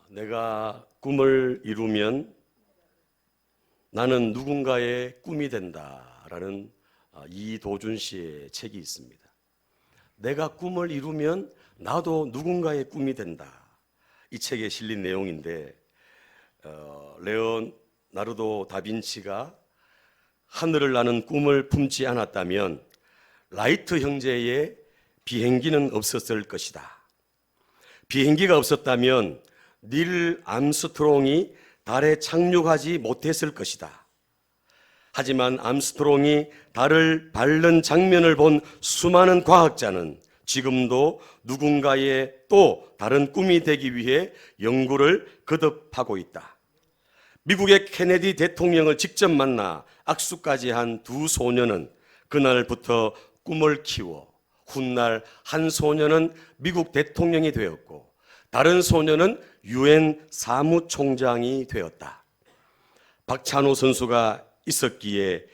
내가 꿈을 이루면 나는 누군가의 꿈이 된다라는 이도준 씨의 책이 있습니다. 내가 꿈을 이루면 나도 누군가의 꿈이 된다. 이 책에 실린 내용인데 레오나르도 다빈치가 하늘을 나는 꿈을 품지 않았다면 라이트 형제의 비행기는 없었을 것이다. 비행기가 없었다면 닐 암스트롱이 달에 착륙하지 못했을 것이다. 하지만 암스트롱이 달을 밟는 장면을 본 수많은 과학자는 지금도 누군가의 또 다른 꿈이 되기 위해 연구를 거듭하고 있다. 미국의 케네디 대통령을 직접 만나 악수까지 한 두 소녀는 그날부터 꿈을 키워 훗날 한 소녀는 미국 대통령이 되었고 다른 소녀는 유엔 사무총장이 되었다. 박찬호 선수가 있었기에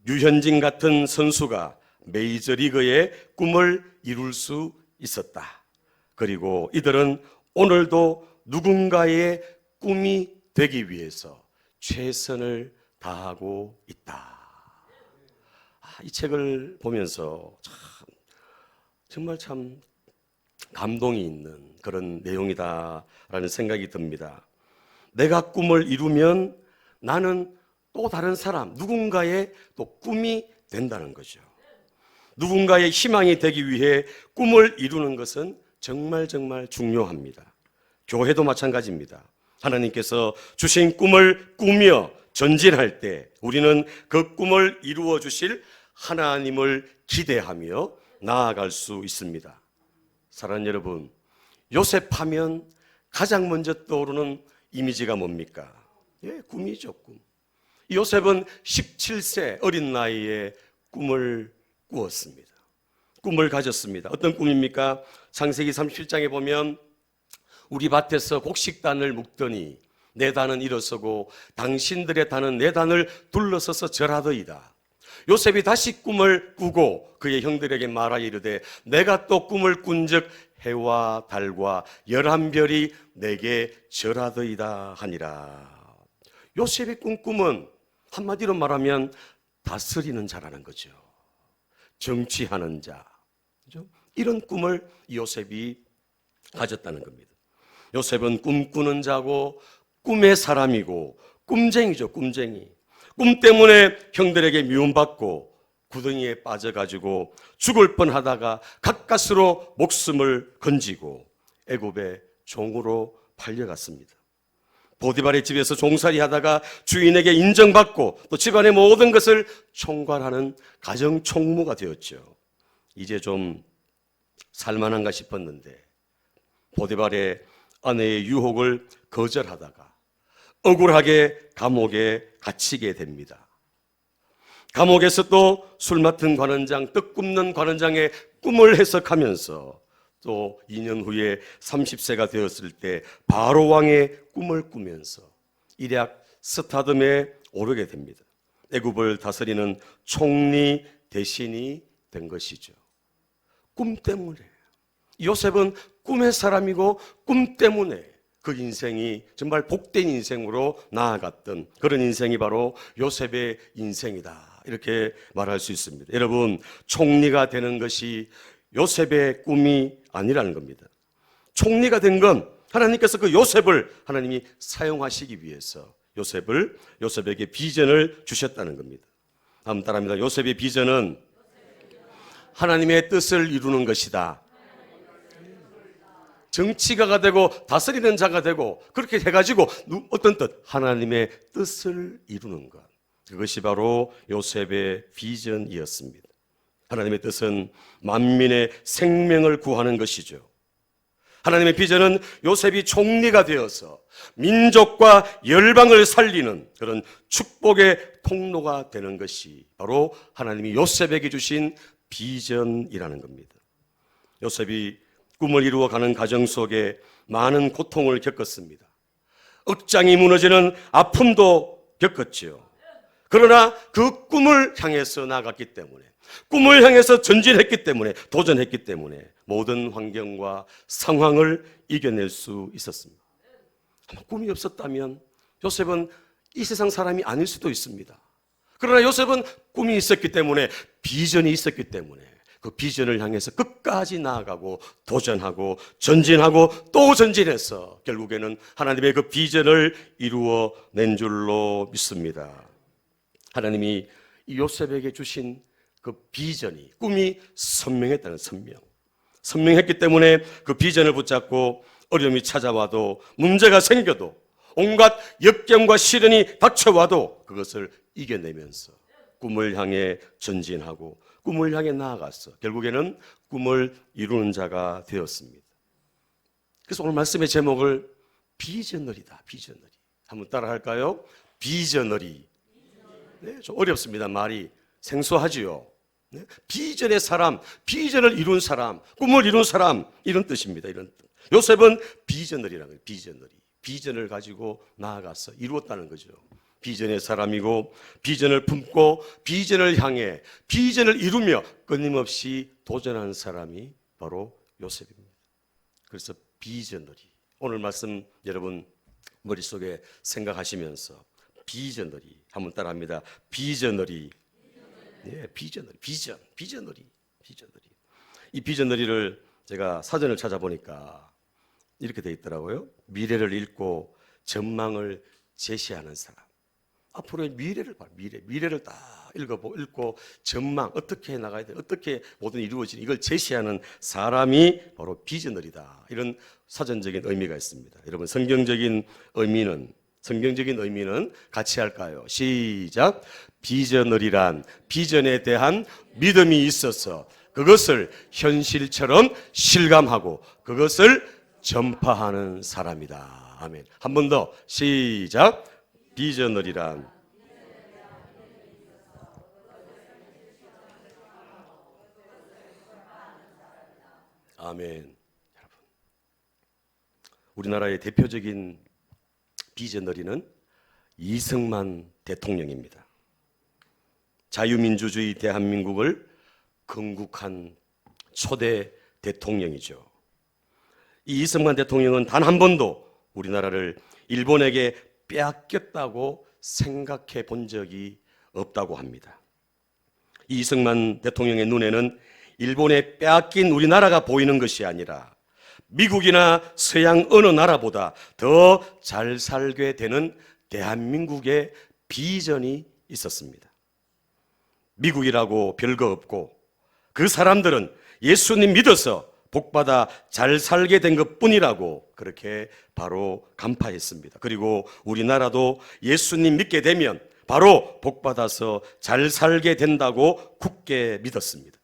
류현진 같은 선수가 메이저리그의 꿈을 이룰 수 있었다. 그리고 이들은 오늘도 누군가의 꿈이 되기 위해서 최선을 다하고 있다. 이 책을 보면서 정말 감동이 있는 그런 내용이다라는 생각이 듭니다. 내가 꿈을 이루면 나는 또 다른 사람, 누군가의 또 꿈이 된다는 거죠. 누군가의 희망이 되기 위해 꿈을 이루는 것은 정말 중요합니다. 교회도 마찬가지입니다. 하나님께서 주신 꿈을 꾸며 전진할 때 우리는 그 꿈을 이루어 주실 하나님을 기대하며 나아갈 수 있습니다. 사랑하는 여러분, 요셉하면 가장 먼저 떠오르는 이미지가 뭡니까? 꿈이죠, 꿈. 요셉은 17세 어린 나이에 꿈을 꾸었습니다. 꿈을 가졌습니다. 어떤 꿈입니까? 창세기 37장에 보면 우리 밭에서 곡식단을 묶더니 내 단은 일어서고 당신들의 단은 내 단을 둘러서서 절하더이다. 요셉이 다시 꿈을 꾸고 그의 형들에게 말하여 이르되 내가 또 꿈을 꾼즉 해와 달과 11별이 내게 절하더이다 하니라. 요셉이 꾼 꿈은 한마디로 말하면 다스리는 자라는 거죠. 정치하는 자. 그죠? 이런 꿈을 요셉이 가졌다는 겁니다. 요셉은 꿈꾸는 자고 꿈의 사람이고 꿈쟁이죠, 꿈쟁이. 꿈 때문에 형들에게 미움받고 구덩이에 빠져가지고 죽을 뻔하다가 가까스로 목숨을 건지고 애굽의 종으로 팔려갔습니다. 보디발의 집에서 종살이 하다가 주인에게 인정받고 또 집안의 모든 것을 총괄하는 가정 총무가 되었죠. 이제 좀 살만한가 싶었는데 보디발의 아내의 유혹을 거절하다가 억울하게 감옥에 갇히게 됩니다. 감옥에서 또 술 맡은 관원장, 떡 굽는 관원장의 꿈을 해석하면서 또 2년 후에 30세가 되었을 때 바로 왕의 꿈을 꾸면서 일약 스타덤에 오르게 됩니다. 애굽을 다스리는 총리 대신이 된 것이죠. 꿈 때문에. 요셉은 꿈의 사람이고 꿈 때문에 그 인생이 정말 복된 인생으로 나아갔던 그런 인생이 바로 요셉의 인생이다. 이렇게 말할 수 있습니다. 여러분, 총리가 되는 것이 요셉의 꿈이 아니라는 겁니다. 총리가 된 건 하나님께서 그 요셉을 하나님이 사용하시기 위해서 요셉에게 비전을 주셨다는 겁니다. 다음 따라합니다. 요셉의 비전은 하나님의 뜻을 이루는 것이다. 정치가가 되고 다스리는 자가 되고 그렇게 해가지고 어떤 뜻? 하나님의 뜻을 이루는 것. 그것이 바로 요셉의 비전이었습니다. 하나님의 뜻은 만민의 생명을 구하는 것이죠. 하나님의 비전은 요셉이 총리가 되어서 민족과 열방을 살리는 그런 축복의 통로가 되는 것이 바로 하나님이 요셉에게 주신 비전이라는 겁니다. 요셉이 꿈을 이루어가는 과정 속에 많은 고통을 겪었습니다. 억장이 무너지는 아픔도 겪었지요. 그러나 그 꿈을 향해서 나갔기 때문에, 꿈을 향해서 전진했기 때문에, 도전했기 때문에 모든 환경과 상황을 이겨낼 수 있었습니다. 아마 꿈이 없었다면 요셉은 이 세상 사람이 아닐 수도 있습니다. 그러나 요셉은 꿈이 있었기 때문에, 비전이 있었기 때문에 그 비전을 향해서 끝까지 나아가고 도전하고 전진하고 또 전진해서 결국에는 하나님의 그 비전을 이루어낸 줄로 믿습니다. 하나님이 이 요셉에게 주신 그 비전이, 꿈이 선명했다는 선명했기 때문에 그 비전을 붙잡고 어려움이 찾아와도, 문제가 생겨도, 온갖 역경과 시련이 닥쳐와도 그것을 이겨내면서 꿈을 향해 전진하고 꿈을 향해 나아갔어. 결국에는 꿈을 이루는 자가 되었습니다. 그래서 오늘 말씀의 제목을 비전너리다. 비전너리. 한번 따라 할까요? 비전너리. 네, 좀 어렵습니다. 말이 생소하지요. 네? 비전의 사람, 비전을 이룬 사람, 꿈을 이룬 사람, 이런 뜻입니다. 이런 뜻. 요셉은 비전너리라는 거예요. 비전너리. 비전을 가지고 나아가서 이루었다는 거죠. 비전의 사람이고, 비전을 품고 비전을 향해 비전을 이루며 끊임없이 도전하는 사람이 바로 요셉입니다. 그래서 비전너리. 오늘 말씀 여러분 머릿속에 생각하시면서 비전너리 한번 따라합니다. 비전너리. 네, 비전너리. 비전너리. 이 비전너리를 제가 사전을 찾아보니까 이렇게 돼 있더라고요. 미래를 읽고 전망을 제시하는 사람. 앞으로의 미래를 봐. 미래를 딱 읽고 전망, 어떻게 나가야 돼, 어떻게 모든 이루어지는 이걸 제시하는 사람이 바로 비전너리다. 이런 사전적인 의미가 있습니다. 여러분, 성경적인 의미는 같이 할까요? 시작. 비전너리란 비전에 대한 믿음이 있어서 그것을 현실처럼 실감하고 그것을 전파하는 사람이다. 아멘. 한 번 더 시작. 비전너리란 아멘. 여러분, 우리나라의 대표적인 비전너리는 이승만 대통령입니다. 자유민주주의 대한민국을 건국한 초대 대통령이죠. 이 이승만 대통령은 단 한 번도 우리나라를 일본에게 빼앗겼다고 생각해 본 적이 없다고 합니다. 이 이승만 대통령의 눈에는 일본에 빼앗긴 우리나라가 보이는 것이 아니라 미국이나 서양 어느 나라보다 더 잘 살게 되는 대한민국의 비전이 있었습니다. 미국이라고 별거 없고 그 사람들은 예수님 믿어서 복받아 잘 살게 된 것뿐이라고 그렇게 바로 간파했습니다. 그리고 우리나라도 예수님 믿게 되면 바로 복받아서 잘 살게 된다고 굳게 믿었습니다.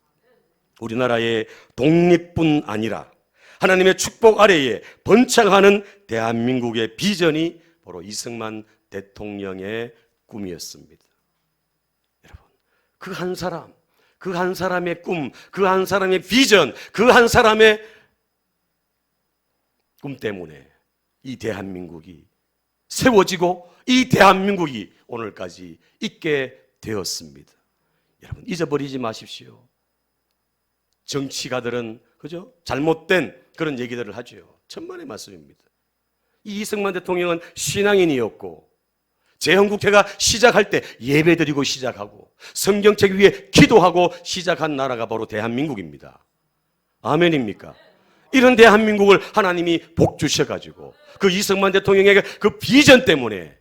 우리나라의 독립뿐 아니라 하나님의 축복 아래에 번창하는 대한민국의 비전이 바로 이승만 대통령의 꿈이었습니다. 여러분, 그 한 사람의 꿈, 그 한 사람의 비전, 그 한 사람의 꿈 때문에 이 대한민국이 세워지고 이 대한민국이 오늘까지 있게 되었습니다. 여러분, 잊어버리지 마십시오. 정치가들은 그죠? 잘못된 그런 얘기들을 하죠. 천만의 말씀입니다. 이 이승만 대통령은 신앙인이었고 재헌국회가 시작할 때 예배드리고 시작하고 성경책 위에 기도하고 시작한 나라가 바로 대한민국입니다. 아멘입니까? 이런 대한민국을 하나님이 복 주셔가지고 그 이승만 대통령에게 그 비전 때문에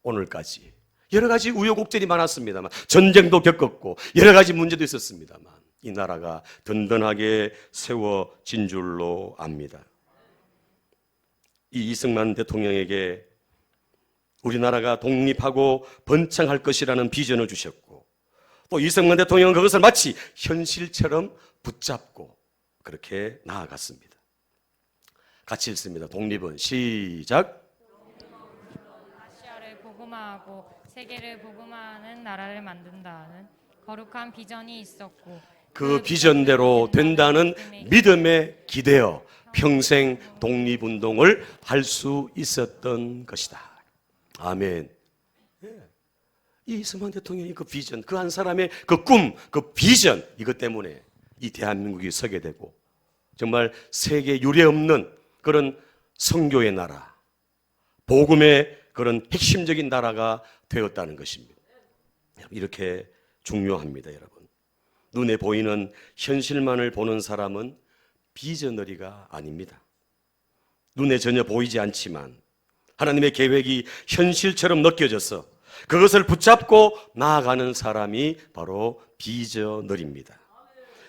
오늘까지 여러 가지 우여곡절이 많았습니다만, 전쟁도 겪었고 여러 가지 문제도 있었습니다만 이 나라가 든든하게 세워진 줄로 압니다. 이 이승만 대통령에게 우리나라가 독립하고 번창할 것이라는 비전을 주셨고, 또 이승만 대통령은 그것을 마치 현실처럼 붙잡고 그렇게 나아갔습니다. 같이 읽습니다. 독립은 시작. 아시아를 복음화하고 세계를 복음화하는 나라를 만든다는 거룩한 비전이 있었고, 그 비전대로 된다는 믿음에 기대어 평생 독립운동을 할 수 있었던 것이다. 아멘. 이 이승만 대통령이 그 비전, 그 한 사람의 그 꿈, 그 비전, 이것 때문에 이 대한민국이 서게 되고 정말 세계 유례 없는 그런 선교의 나라, 복음의 그런 핵심적인 나라가 되었다는 것입니다. 이렇게 중요합니다, 여러분. 눈에 보이는 현실만을 보는 사람은 비저너리가 아닙니다. 눈에 전혀 보이지 않지만 하나님의 계획이 현실처럼 느껴져서 그것을 붙잡고 나아가는 사람이 바로 비저너리입니다.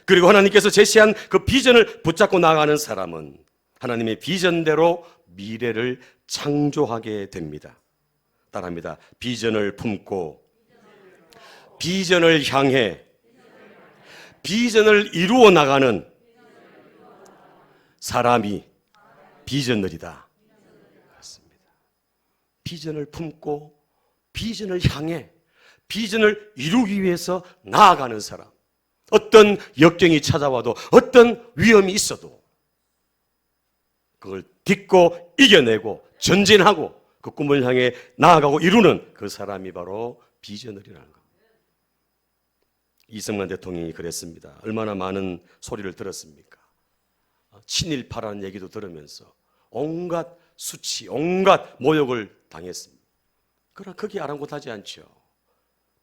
그리고 하나님께서 제시한 그 비전을 붙잡고 나아가는 사람은 하나님의 비전대로 미래를 창조하게 됩니다. 따라합니다. 비전을 품고 비전을 향해 비전을 이루어 나가는 사람이 비저너리다. 그렇습니다. 비전을 품고 비전을 향해 비전을 이루기 위해서 나아가는 사람. 어떤 역경이 찾아와도 어떤 위험이 있어도 그걸 딛고 이겨내고 전진하고 그 꿈을 향해 나아가고 이루는 그 사람이 바로 비저너리라는 겁니다. 이승만 대통령이 그랬습니다. 얼마나 많은 소리를 들었습니까? 친일파라는 얘기도 들으면서 온갖 수치, 온갖 모욕을 당했습니다. 그러나 거기에 아랑곳하지 않죠.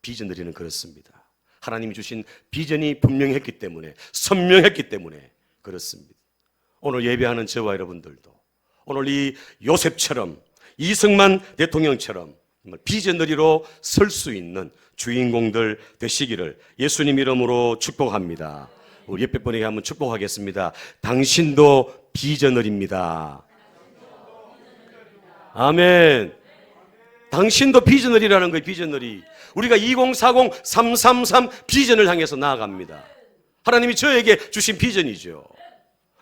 비저너리는 그렇습니다. 하나님이 주신 비전이 분명했기 때문에, 선명했기 때문에 그렇습니다. 오늘 예배하는 저와 여러분들도 오늘 이 요셉처럼 이승만 대통령처럼 비저너리로 설 수 있는 주인공들 되시기를 예수님 이름으로 축복합니다. 우리 옆에 분에게 한번 축복하겠습니다. 당신도 비저너리입니다. 아멘. 당신도 비저너리라는 거예요. 비저너리. 우리가 2040, 333 비전을 향해서 나아갑니다. 하나님이 저에게 주신 비전이죠.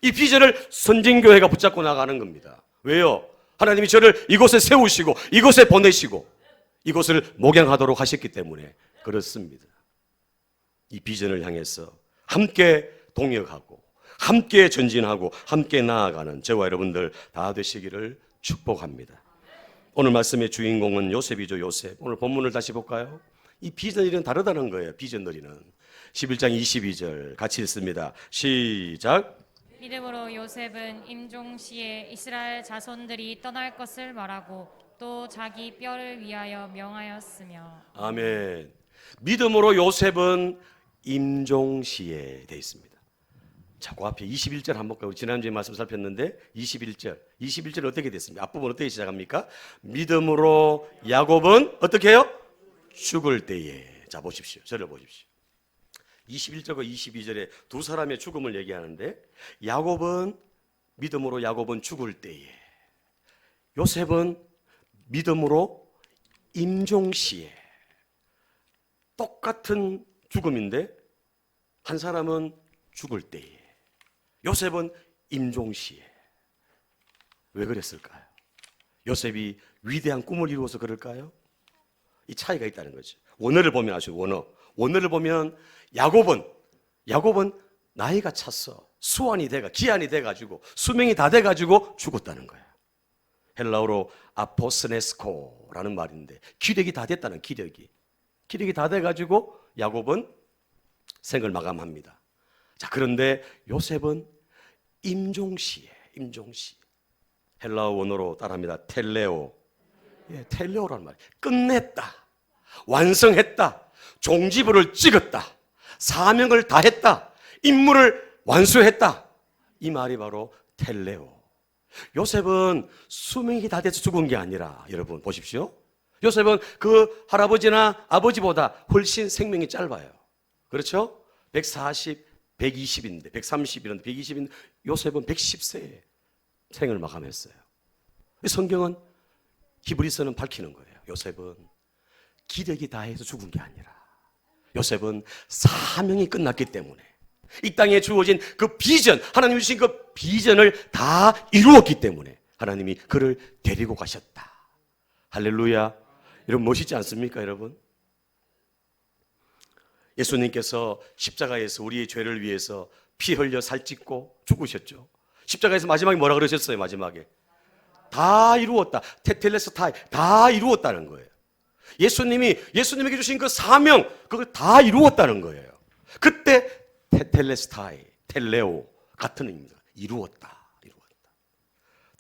이 비전을 선진교회가 붙잡고 나가는 겁니다. 왜요? 하나님이 저를 이곳에 세우시고 이곳에 보내시고 이곳을 목양하도록 하셨기 때문에 그렇습니다. 이 비전을 향해서 함께 동역하고 함께 전진하고 함께 나아가는 저와 여러분들 다 되시기를 축복합니다. 오늘 말씀의 주인공은 요셉이죠. 요셉. 오늘 본문을 다시 볼까요? 이 비전너리는 다르다는 거예요. 비전너리는 11장 22절 같이 읽습니다. 시작. 믿음으로 요셉은 임종시에 이스라엘 자손들이 떠날 것을 말하고 또 자기 뼈를 위하여 명하였으며. 아멘. 믿음으로 요셉은 임종시에 되어 있습니다. 자, 그 앞에 21절 한번 볼까요? 지난주에 말씀 살폈는데 21절 어떻게 됐습니까? 앞부분 어떻게 시작합니까? 믿음으로 야곱은 어떻게 해요? 죽을 때에. 자, 보십시오. 저를 보십시오. 21절과 22절에 두 사람의 죽음을 얘기하는데 야곱은 믿음으로 야곱은 죽을 때에, 요셉은 믿음으로 임종시에. 똑같은 죽음인데 한 사람은 죽을 때에, 요셉은 임종시에. 왜 그랬을까요? 요셉이 위대한 꿈을 이루어서 그럴까요? 이 차이가 있다는 거죠. 원어를 보면 아시죠? 원어를 보면 야곱은 나이가 찼어. 수완이 돼가 기한이 돼가지고 수명이 다 돼가지고 죽었다는 거예요. 헬라어로 아포스네스코라는 말인데 기력이 다 됐다는 기력이 다 돼가지고 야곱은 생을 마감합니다. 자, 그런데 요셉은 임종시에. 헬라어 원어로 따라합니다. 텔레오. 텔레오라는 말. 끝냈다. 완성했다. 종지부를 찍었다. 사명을 다했다. 임무를 완수했다. 이 말이 바로 텔레오. 요셉은 수명이 다 돼서 죽은 게 아니라, 여러분 보십시오. 요셉은 그 할아버지나 아버지보다 훨씬 생명이 짧아요. 그렇죠? 140, 120인데 130이는데 120인데 요셉은 110세에 생을 마감했어요. 성경은 히브리서는 밝히는 거예요. 요셉은 기력이 다해서 죽은 게 아니라 요셉은 사명이 끝났기 때문에 이 땅에 주어진 그 비전, 하나님이 주신 그 비전을 다 이루었기 때문에 하나님이 그를 데리고 가셨다. 할렐루야. 여러분 멋있지 않습니까, 여러분? 예수님께서 십자가에서 우리의 죄를 위해서 피 흘려 살찢고 죽으셨죠. 십자가에서 마지막에 뭐라 그러셨어요? 마지막에 다 이루었다. 테텔레스타이, 다 이루었다는 거예요. 예수님에게 주신 그 사명, 그걸 다 이루었다는 거예요. 그때 테텔레스타이, 텔레오 같은 의미입니다. 이루었다.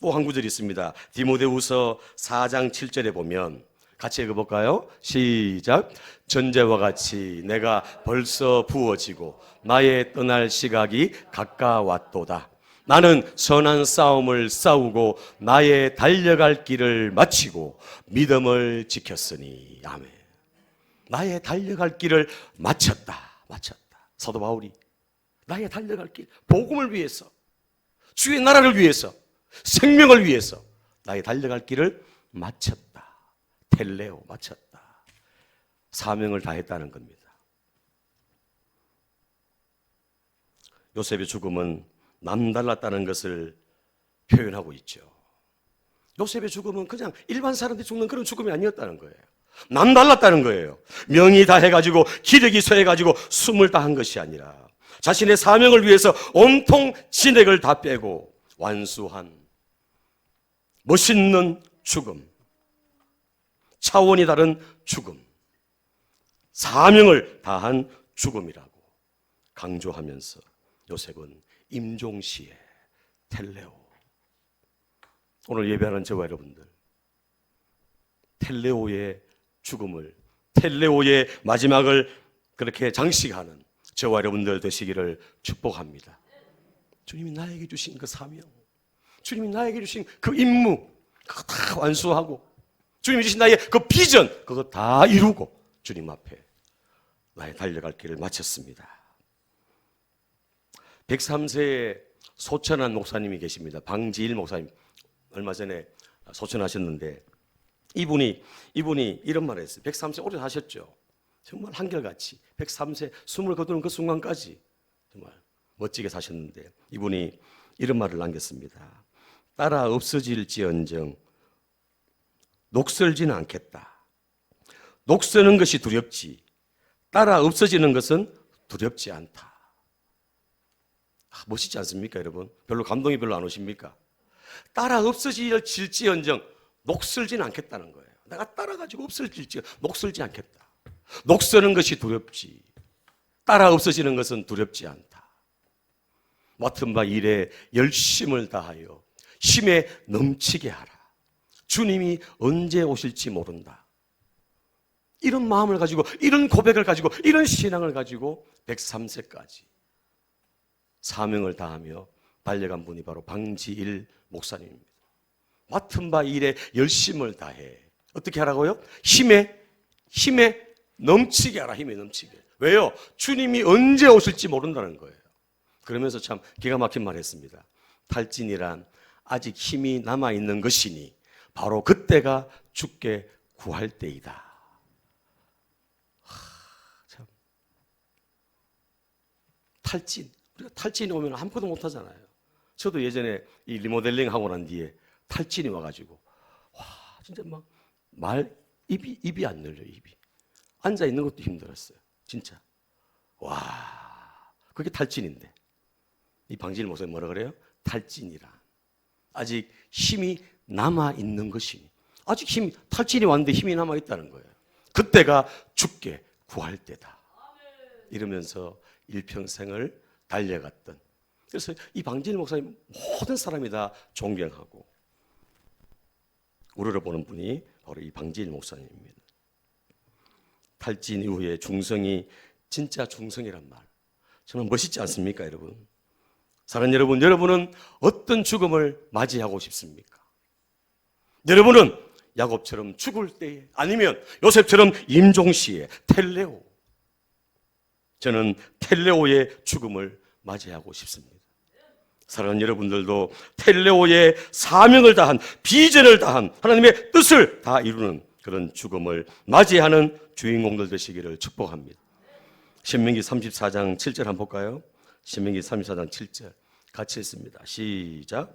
또 한 구절이 있습니다. 디모데후서 4장 7절에 보면 같이 읽어볼까요? 시작. 전제와 같이 내가 벌써 부어지고 나의 떠날 시각이 가까웠도다. 나는 선한 싸움을 싸우고 나의 달려갈 길을 마치고 믿음을 지켰으니. 아멘. 나의 달려갈 길을 마쳤다. 사도 바울이 나의 달려갈 길, 복음을 위해서, 주의 나라를 위해서, 생명을 위해서 나의 달려갈 길을 마쳤다. 텔레오, 마쳤다. 사명을 다했다는 겁니다. 요셉의 죽음은 남달랐다는 것을 표현하고 있죠. 요셉의 죽음은 그냥 일반 사람들이 죽는 그런 죽음이 아니었다는 거예요. 남달랐다는 거예요. 명이 다해가지고 기력이 쇠해가지고 숨을 다한 것이 아니라 자신의 사명을 위해서 온통 진액을 다 빼고 완수한 멋있는 죽음, 차원이 다른 죽음, 사명을 다한 죽음이라고 강조하면서 요셉은 임종시에 텔레오, 오늘 예배하는 저와 여러분들, 텔레오의 죽음을, 텔레오의 마지막을 그렇게 장식하는 저와 여러분들 되시기를 축복합니다. 주님이 나에게 주신 그 사명, 주님이 나에게 주신 그 임무, 그거 다 완수하고, 주님이 주신 나의 그 비전, 그거 다 이루고 주님 앞에 나의 달려갈 길을 마쳤습니다. 103세의 소천한 목사님이 계십니다. 방지일 목사님. 얼마 전에 소천하셨는데 이분이 이런 말을 했어요. 103세 오래 사셨죠. 정말 한결같이 103세 숨을 거두는 그 순간까지 정말 멋지게 사셨는데 이분이 이런 말을 남겼습니다. 따라 없어질지언정 녹슬지는 않겠다. 녹쓰는 것이 두렵지 따라 없어지는 것은 두렵지 않다. 멋있지 않습니까, 여러분? 별로 감동이 별로 안 오십니까? 따라 없어질지언정 녹슬지는 않겠다는 거예요. 내가 따라가지고 없어질지 녹슬지 않겠다. 녹쓰는 것이 두렵지 따라 없어지는 것은 두렵지 않다. 맡은 바 일에 열심을 다하여 힘에 넘치게 하라. 주님이 언제 오실지 모른다. 이런 마음을 가지고, 이런 고백을 가지고, 이런 신앙을 가지고 103세까지 사명을 다하며 달려간 분이 바로 방지일 목사님입니다. 맡은 바 일에 열심을 다해 어떻게 하라고요? 힘에 넘치게 하라. 힘에 넘치게. 왜요? 주님이 언제 오실지 모른다는 거예요. 그러면서 참 기가 막힌 말 했습니다. 탈진이란 아직 힘이 남아있는 것이니 바로 그때가 주께 구할 때이다. 참. 탈진. 우리가 탈진이 오면 아무것도 못하잖아요. 저도 예전에 이 리모델링 하고 난 뒤에 탈진이 와가지고 와 진짜 막 입이 안 열려요. 입이 앉아 있는 것도 힘들었어요. 진짜 와 그게 탈진인데 이 방지일 목사님 뭐라 그래요? 탈진이란 아직 힘이 남아 있는 것이니 아직 탈진이 왔는데 힘이 남아 있다는 거예요. 그때가 주께 구할 때다. 이러면서 일평생을 달려갔던. 그래서 이 방지일 목사님 모든 사람이 다 존경하고 우러러보는 분이 바로 이 방지일 목사님입니다. 탈진 이후에 중성이 진짜 중성이란 말 정말 멋있지 않습니까, 여러분? 사랑하는 여러분, 여러분은 어떤 죽음을 맞이하고 싶습니까? 여러분은 야곱처럼 죽을 때에 아니면 요셉처럼 임종시에 텔레오, 저는 텔레오의 죽음을 맞이하고 싶습니다. 사랑하는 여러분들도 텔레오의 사명을 다한 비전을 다한 하나님의 뜻을 다 이루는 그런 죽음을 맞이하는 주인공들 되시기를 축복합니다. 신명기 34장 7절 한번 볼까요? 신명기 34장 7절 같이 읽습니다. 시작.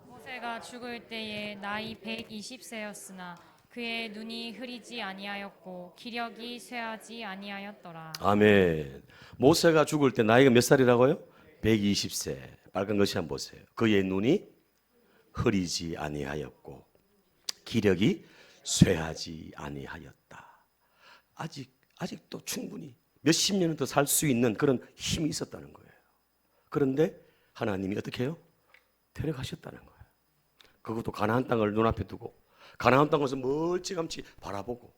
모세가 죽을 때에 나이 120세였으나 그의 눈이 흐리지 아니하였고 기력이 쇠하지 아니하였더라. 아멘. 모세가 죽을 때 나이가 몇 살이라고요? 120세. 빨간 것이 한번 보세요. 그의 눈이 흐리지 아니하였고 기력이 쇠하지 아니하였다. 아직도 충분히 몇십 년은 더 살 수 있는 그런 힘이 있었다는 거예요. 그런데 하나님이 어떻게 해요? 데려가셨다는 거예요. 그것도 가나안 땅을 눈앞에 두고 가나안 땅에서 멀찌감치 바라보고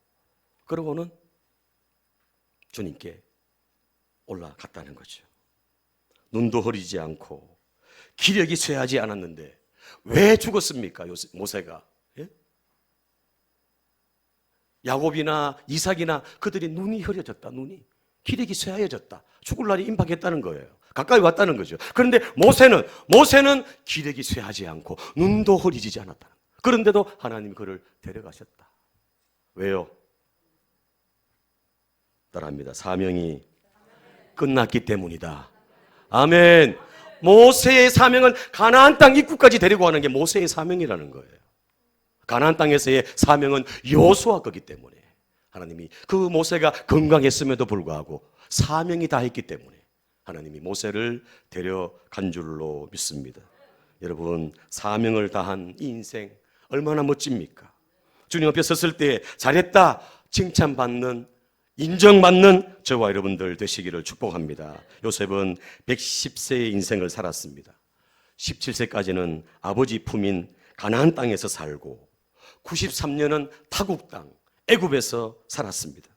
그러고는 주님께 올라갔다는 거죠. 눈도 흐리지 않고 기력이 쇠하지 않았는데 왜 죽었습니까? 모세가. 예? 야곱이나 이삭이나 그들이 눈이 흐려졌다. 눈이 기력이 쇠하여졌다. 죽을 날이 임박했다는 거예요. 가까이 왔다는 거죠. 그런데 모세는 기력이 쇠하지 않고 눈도 흐리지 않았다. 그런데도 하나님이 그를 데려가셨다. 왜요? 따라합니다. 사명이 끝났기 때문이다. 아멘. 모세의 사명은 가나안 땅 입구까지 데리고 가는 게 모세의 사명이라는 거예요. 가나안 땅에서의 사명은 여호수아 거기 때문에 하나님이 그 모세가 건강했음에도 불구하고 사명이 다했기 때문에 하나님이 모세를 데려간 줄로 믿습니다. 여러분, 사명을 다한 이 인생 얼마나 멋집니까? 주님 앞에 섰을 때 잘했다 칭찬받는, 인정받는 저와 여러분들 되시기를 축복합니다. 요셉은 110세의 인생을 살았습니다. 17세까지는 아버지 품인 가나안 땅에서 살고 93년은 타국 땅 애굽에서 살았습니다.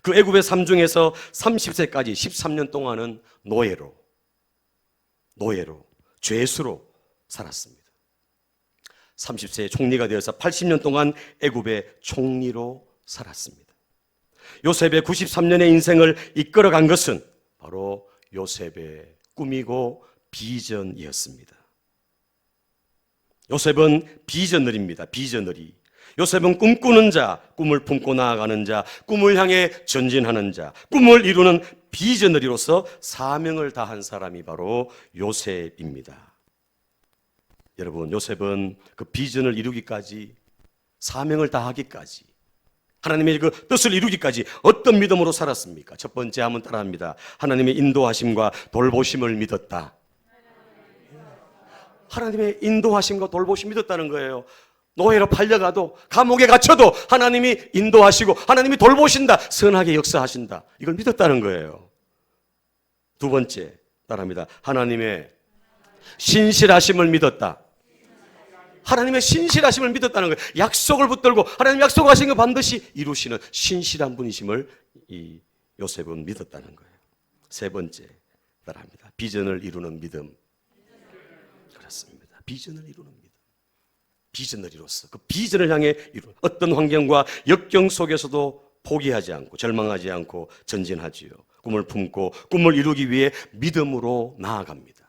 그 애굽의 삶 중에서 30세까지 13년 동안은 노예로 죄수로 살았습니다. 30세에 총리가 되어서 80년 동안 애굽의 총리로 살았습니다. 요셉의 93년의 인생을 이끌어간 것은 바로 요셉의 꿈이고 비전이었습니다. 요셉은 비저너리입니다. 비저너리. 요셉은 꿈꾸는 자, 꿈을 품고 나아가는 자, 꿈을 향해 전진하는 자, 꿈을 이루는 비저너리로서 사명을 다한 사람이 바로 요셉입니다. 여러분, 요셉은 그 비전을 이루기까지, 사명을 다하기까지, 하나님의 그 뜻을 이루기까지 어떤 믿음으로 살았습니까? 첫 번째 한번 따라합니다. 하나님의 인도하심과 돌보심을 믿었다. 하나님의 인도하심과 돌보심 믿었다는 거예요. 노예로 팔려가도 감옥에 갇혀도 하나님이 인도하시고 하나님이 돌보신다. 선하게 역사하신다. 이걸 믿었다는 거예요. 두 번째 따라합니다. 하나님의 신실하심을 믿었다. 하나님의 신실하심을 믿었다는 거예요. 약속을 붙들고 하나님 약속하신 거 반드시 이루시는 신실한 분이심을 이 요셉은 믿었다는 거예요. 세 번째 따라합니다. 비전을 이루는 믿음. 그렇습니다. 비전을 이루는 믿음. 비전너리로서 그 비전을 향해 이루는 어떤 환경과 역경 속에서도 포기하지 않고 절망하지 않고 전진하지요. 꿈을 품고 꿈을 이루기 위해 믿음으로 나아갑니다.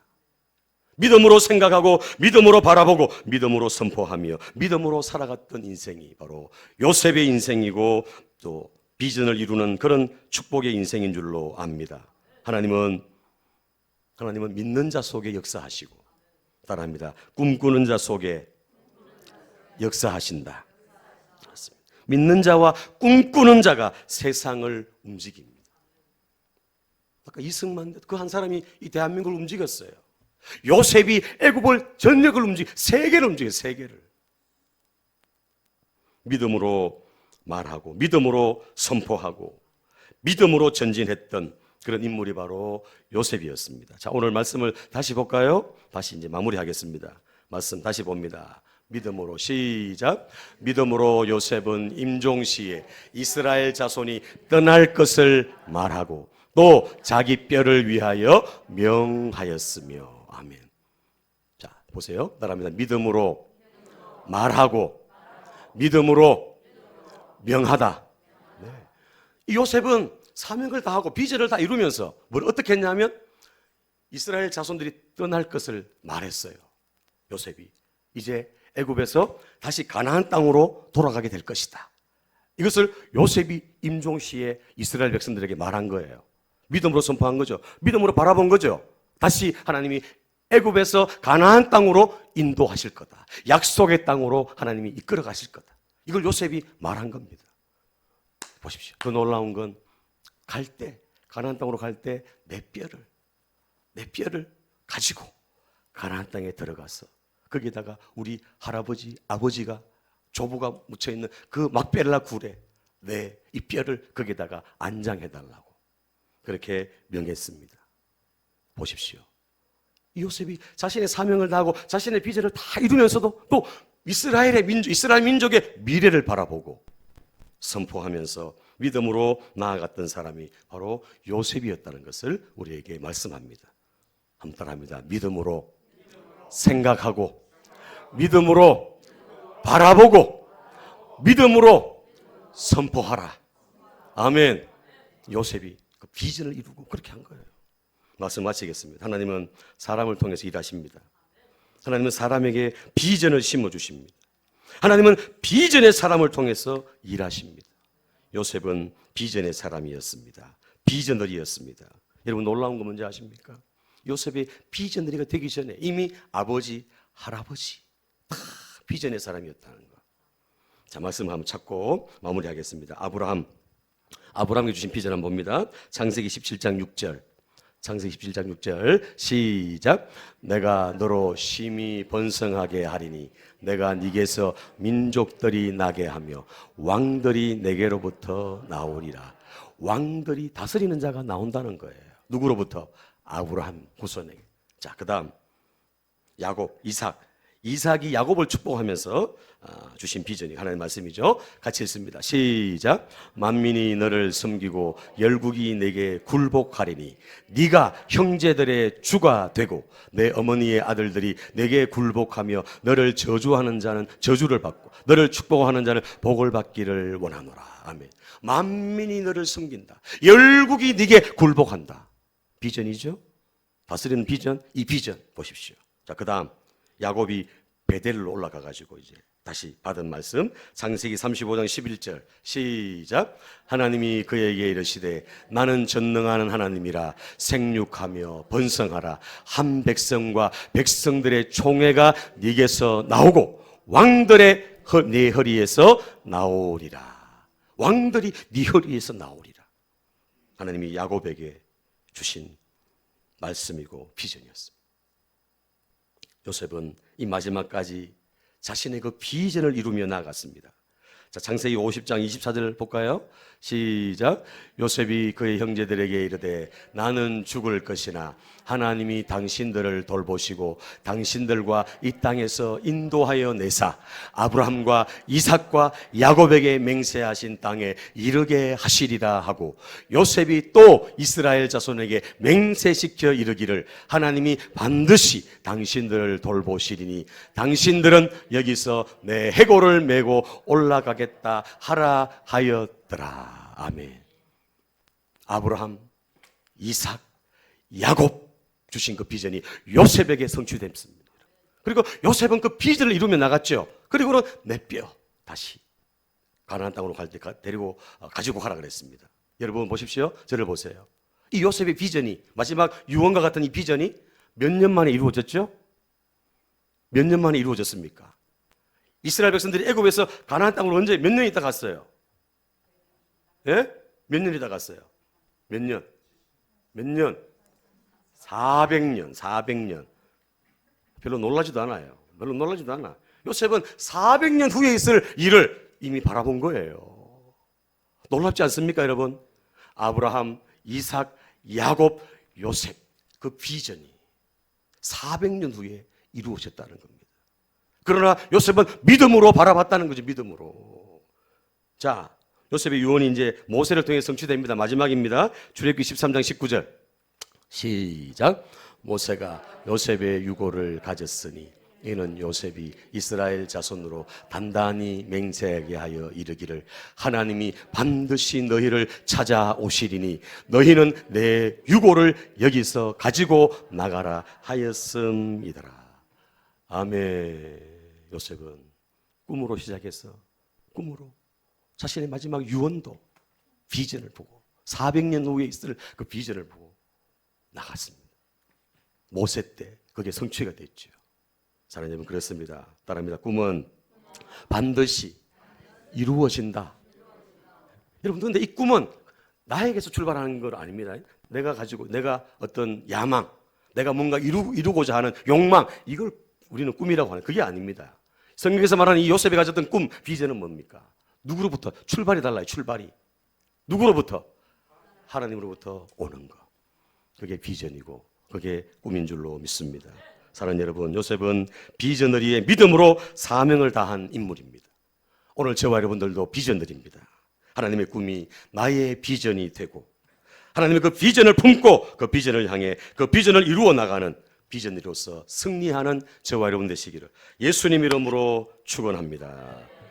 믿음으로 생각하고 믿음으로 바라보고 믿음으로 선포하며 믿음으로 살아갔던 인생이 바로 요셉의 인생이고 또 비전을 이루는 그런 축복의 인생인 줄로 압니다. 하나님은 믿는 자 속에 역사하시고 따라합니다. 꿈꾸는 자 속에 역사하신다. 그렇습니다. 믿는 자와 꿈꾸는 자가 세상을 움직입니다. 아까 이승만 그 한 사람이 이 대한민국을 움직였어요. 요셉이 애굽을 전역을 세계를 움직여요. 세계를. 믿음으로 말하고 믿음으로 선포하고 믿음으로 전진했던 그런 인물이 바로 요셉이었습니다. 자, 오늘 말씀을 다시 볼까요? 다시 이제 마무리하겠습니다. 말씀 다시 봅니다. 믿음으로 시작. 믿음으로 요셉은 임종시에 이스라엘 자손이 떠날 것을 말하고 또 자기 뼈를 위하여 명하였으며. 아멘. 자, 보세요. 따라합니다. 믿음으로 말하고 믿음으로 명하다. 네. 이 요셉은 사명을 다하고 비전을 다 이루면서 뭘 어떻게 했냐면 이스라엘 자손들이 떠날 것을 말했어요. 요셉이 이제 애굽에서 다시 가나안 땅으로 돌아가게 될 것이다. 이것을 요셉이 임종시에 이스라엘 백성들에게 말한 거예요. 믿음으로 선포한 거죠. 믿음으로 바라본 거죠. 다시 하나님이 애굽에서 가나안 땅으로 인도하실 거다. 약속의 땅으로 하나님이 이끌어 가실 거다. 이걸 요셉이 말한 겁니다. 보십시오. 그 놀라운 건 갈 때, 가나안 땅으로 갈 때 내 뼈를 가지고 가나안 땅에 들어가서 거기다가 우리 할아버지, 아버지가 조부가 묻혀있는 그 막벨라 굴에 내 이 뼈를 거기다가 안장해달라고 그렇게 명했습니다. 보십시오. 요셉이 자신의 사명을 다하고 자신의 비전을 다 이루면서도 또 이스라엘 민족의 미래를 바라보고 선포하면서 믿음으로 나아갔던 사람이 바로 요셉이었다는 것을 우리에게 말씀합니다. 한번 따라합니다. 믿음으로 생각하고, 믿음으로 바라보고, 믿음으로 선포하라. 아멘. 요셉이 그 비전을 이루고 그렇게 한 거예요. 말씀 마치겠습니다. 하나님은 사람을 통해서 일하십니다. 하나님은 사람에게 비전을 심어주십니다. 하나님은 비전의 사람을 통해서 일하십니다. 요셉은 비전의 사람이었습니다. 비전너리였습니다. 여러분 놀라운 거 뭔지 아십니까? 요셉이 비전너리가 되기 전에 이미 아버지, 할아버지 다 비전의 사람이었다는 거. 자, 말씀 한번 찾고 마무리하겠습니다. 아브라함이 주신 비전 한번 봅니다. 창세기 17장 6절. 창세기 17장 6절 시작. 내가 너로 심히 번성하게 하리니 내가 네게서 민족들이 나게 하며 왕들이 내게로부터 나오리라. 왕들이 다스리는 자가 나온다는 거예요. 누구로부터? 아브라함 후손에게. 자, 그다음 야곱, 이삭이 야곱을 축복하면서 주신 비전이 하나님의 말씀이죠. 같이 읽습니다. 시작. 만민이 너를 섬기고 열국이 내게 굴복하리니 네가 형제들의 주가 되고 내 어머니의 아들들이 내게 굴복하며 너를 저주하는 자는 저주를 받고 너를 축복하는 자는 복을 받기를 원하노라. 아멘. 만민이 너를 섬긴다. 열국이 네게 굴복한다. 비전이죠. 다스리는 비전. 이 비전 보십시오. 자, 그다음 야곱이 베델로 올라가 가지고 이제 다시 받은 말씀 창세기 35장 11절 시작. 하나님이 그에게 이르시되 나는 전능하는 하나님이라 생육하며 번성하라. 한 백성과 백성들의 총회가 네게서 나오고 왕들의 네 허리에서 나오리라. 왕들이 네 허리에서 나오리라. 하나님이 야곱에게 주신 말씀이고 비전이었습니다. 요셉은 이 마지막까지 자신의 그 비전을 이루며 나아갔습니다. 자, 창세기 50장 24절 볼까요? 시작. 요셉이 그의 형제들에게 이르되 나는 죽을 것이나 하나님이 당신들을 돌보시고 당신들과 이 땅에서 인도하여 내사 아브라함과 이삭과 야곱에게 맹세하신 땅에 이르게 하시리라 하고 요셉이 또 이스라엘 자손에게 맹세시켜 이르기를 하나님이 반드시 당신들을 돌보시리니 당신들은 여기서 내 해골을 메고 올라가겠다 하라 하였더라. 아멘. 아브라함, 이삭, 야곱 주신 그 비전이 요셉에게 성취됐습니다. 그리고 요셉은 그 비전을 이루며 나갔죠. 그리고는 내 뼈 다시 가나안 땅으로 갈 때 데리고 가지고 가라 그랬습니다. 여러분 보십시오. 저를 보세요. 이 요셉의 비전이 마지막 유언과 같은 이 비전이 몇 년 만에 이루어졌죠? 몇 년 만에 이루어졌습니까? 이스라엘 백성들이 애굽에서 가나안 땅으로 언제 몇 년 있다 갔어요? 예? 몇 년 있다 갔어요? 몇 년? 400년. 별로 놀라지도 않아요. 요셉은 400년 후에 있을 일을 이미 바라본 거예요. 놀랍지 않습니까, 여러분? 아브라함, 이삭, 야곱, 요셉 그 비전이 400년 후에 이루어졌다는 겁니다. 그러나 요셉은 믿음으로 바라봤다는 거죠. 믿음으로. 자, 요셉의 유언이 이제 모세를 통해 성취됩니다. 마지막입니다. 출애굽기 13장 19절 시작. 모세가 요셉의 유고를 가졌으니 이는 요셉이 이스라엘 자손으로 단단히 맹세하게 하여 이르기를 하나님이 반드시 너희를 찾아오시리니 너희는 내 유고를 여기서 가지고 나가라 하였음이더라. 아멘. 요셉은 꿈으로 시작해서 꿈으로 자신의 마지막 유언도 비전을 보고 400년 후에 있을 그 비전을 보고 나갔습니다. 모세 때 그게 성취가 됐죠. 사랑하는 여러분 그렇습니다. 따라합니다. 꿈은 반드시 이루어진다. 여러분 그런데 이 꿈은 나에게서 출발하는 건 아닙니다. 내가 어떤 야망, 내가 뭔가 이루고자 하는 욕망 이걸 우리는 꿈이라고 하는 그게 아닙니다. 성경에서 말하는 이 요셉이 가졌던 꿈, 비전은 뭡니까? 누구로부터? 출발이 달라요. 출발이. 누구로부터? 하나님으로부터 오는 거. 그게 비전이고 그게 꿈인 줄로 믿습니다. 사랑하는 여러분, 요셉은 비전너리의 믿음으로 사명을 다한 인물입니다. 오늘 저와 여러분들도 비전너리입니다. 하나님의 꿈이 나의 비전이 되고 하나님의 그 비전을 품고 그 비전을 향해 그 비전을 이루어 나가는 비전너리로서 승리하는 저와 여러분 되시기를 예수님 이름으로 축원합니다.